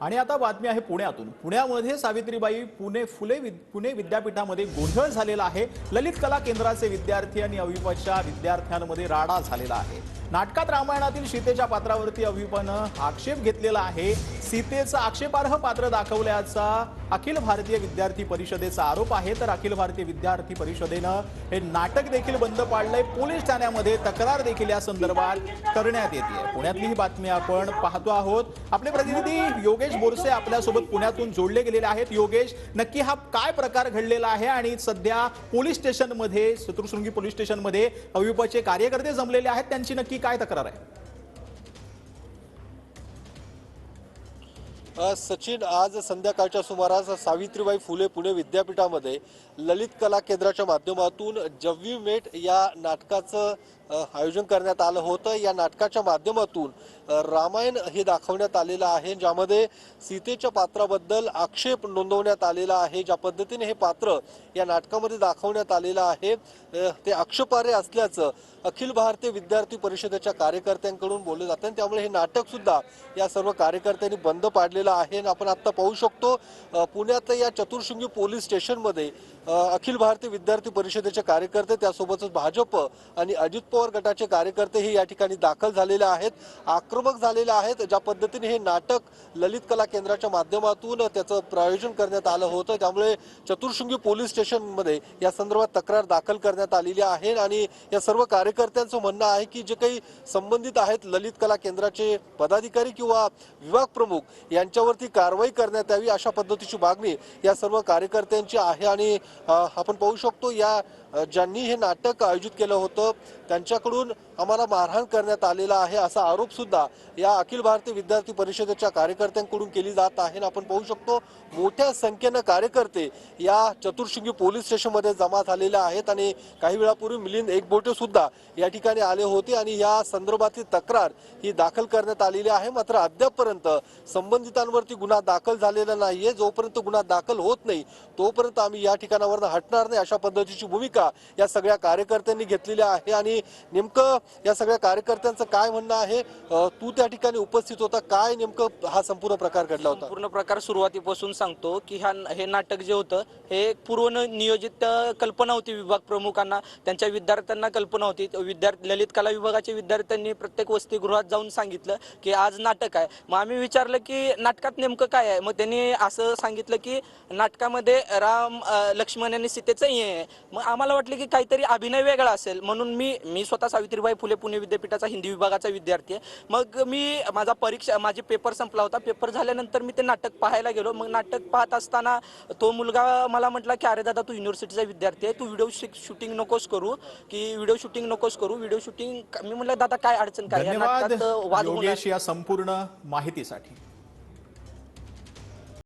आणि आता बातमी आहे पुण्यातून। पुण्यामध्ये सावित्रीबाई पुणे विद्यापीठामध्ये गोंधळ झालेला आहे। ललित कला केंद्राचे विद्यार्थी आणि अविपच्या विद्यार्थ्यांमध्ये राडा झालेला आहे। नाटकात रामायणातील सीतेच्या पात्रावरती अविपनं आक्षेप घेतलेला आहे। सीतेचं आक्षेपार्ह पात्र दाखवल्याचा अखिल भारतीय विद्यार्थी परिषदेचा आरोप आहे। तर अखिल भारतीय विद्यार्थी परिषदेनं हे नाटक देखील बंद पाडलंय। पोलीस ठाण्यामध्ये तक्रार देखील या संदर्भात करण्यात येते। पुण्यातली ही बातमी आपण पाहतो आहोत। आपले प्रतिनिधी योगेश बोरसे आपल्यासोबत पुण्यातून जोडले गेलेले आहेत। योगेश, नक्की हा काय प्रकार घडलेला आहे आणि सध्या पोलीस स्टेशनमध्ये चतुर्शृंगी पोलीस स्टेशनमध्ये अविपचे कार्यकर्ते जमलेले आहेत, त्यांची नक्की काय तक्रार आहे? सचिन, आज संध्याकाळच्या सुमारास सावित्रीबाई फुले पुणे विद्यापीठामध्ये ललित कला केंद्राच्या माध्यमातून जव्वी मेट या नाटकाचं आयोजन करण्यात आलं होतं। या नाटकाच्या माध्यमातून रामायण हे दाखवण्यात आलेलं आहे, ज्यामध्ये सीतेच्या पात्राबद्दल आक्षेप नोंदवण्यात आलेला आहे। ज्या पद्धतीने हे पात्र या नाटकामध्ये दाखवण्यात आलेलं आहे ते आक्षेपार्ह असल्याचं अखिल भारतीय विद्यार्थी परिषदेच्या कार्यकर्त्यांकडून बोलले जाते। त्यामुळे हे नाटक सुद्धा या सर्व कार्यकर्त्यांनी बंद पाडलेलं आहे। आपण आता पाहू शकतो पुण्यात या चतुर्शृंगी पोलीस स्टेशनमध्ये अखिल भारतीय विद्यार्थी परिषदेचे कार्यकर्ते, त्यासोबतच भाजप आणि अजित पवार गटाचे कार्यकर्ते हे या ठिकाणी दाखल झालेले आहेत, आक्रमक झालेले आहेत। ज्या पद्धतीने हे नाटक ललित कला केंद्राच्या माध्यमातून त्याचं प्रायोजन करण्यात आलं होतं, त्यामुळे चतुर्शृंगी पोलीस स्टेशनमध्ये या संदर्भात तक्रार दाखल करण्यात आलेली आहे। आणि या सर्व कार्यकर्त्यांचं म्हणणं आहे की जे काही संबंधित आहेत ललित कला केंद्राचे पदाधिकारी किंवा विभाग प्रमुख यांच्यावरती कारवाई करण्यात यावी, अशा पद्धतीची मागणी या सर्व कार्यकर्त्यांची आहे। आणि आपण पाहू शकतो या ज्यांनी हे नाटक आयोजित केलं होतं त्यांच्याकडून आम्हाला मारहाण करण्यात आलेला आहे, असा आरोप सुद्धा या अखिल भारतीय विद्यार्थी परिषदेच्या कार्यकर्त्यांकडून केली जात आहे। आपण पाहू शकतो मोठ्या संख्येनं कार्यकर्ते या चतुर्शृंगी पोलीस स्टेशनमध्ये जमा झालेले आहेत आणि काही वेळापूर्वी मिलिंद एकबोटे सुद्धा या ठिकाणी आले होते आणि या संदर्भातली तक्रार ही दाखल करण्यात आलेली आहे। मात्र अद्यापपर्यंत संबंधितांवरती गुन्हा दाखल झालेला नाहीये। जोपर्यंत गुन्हा दाखल होत नाही तोपर्यंत आम्ही या ठिकाणावर हटणार नाही, अशा पद्धतीची भूमिका या सगळ्या कार्यकर्त्यांनी घेतलेली आहे। आणि नेमकं या सगळ्या कार्यकर्त्यांचं काय म्हणणं आहे, तू त्या ठिकाणी उपस्थित होता, काय नेमकं हा संपूर्ण प्रकार घडला होता? पूर्ण प्रकार सुरुवातीपासून सांगतो की हे नाटक जे होतं हे पूर्व नियोजित कल्पना होती। विभाग प्रमुखांना त्यांच्या विद्यार्थ्यांना कल्पना होती। ललित कला विभागाच्या विद्यार्थ्यांनी प्रत्येक वसतिगृहात जाऊन सांगितलं की आज नाटक आहे। मग आम्ही विचारलं की नाटकात नेमकं काय आहे, मग त्यांनी असं सांगितलं की नाटकामध्ये राम लक्ष्मण आणि सीतेचं हे आहे। मग आम्हाला वाटलं की काहीतरी अभिनय वेगळा असेल, म्हणून मी स्वतः सावित्रीबाई फुले पुणे विद्यापीठाचा हिंदी विभागाचा विद्यार्थी आहे। मग मी माझे पेपर संपला होता, पेपर झाल्यानंतर मी ते नाटक पाहायला गेलो। मग नाटक पाहत असताना तो मुलगा मला म्हटला की अरे दादा, तू युनिव्हर्सिटीचा विद्यार्थी आहे, तू व्हिडिओ शूटिंग नकोस करू, व्हिडिओ शूटिंग। मी म्हटलं दादा काय अडचण काय, धन्यवाद योगेश या संपूर्ण माहितीसाठी।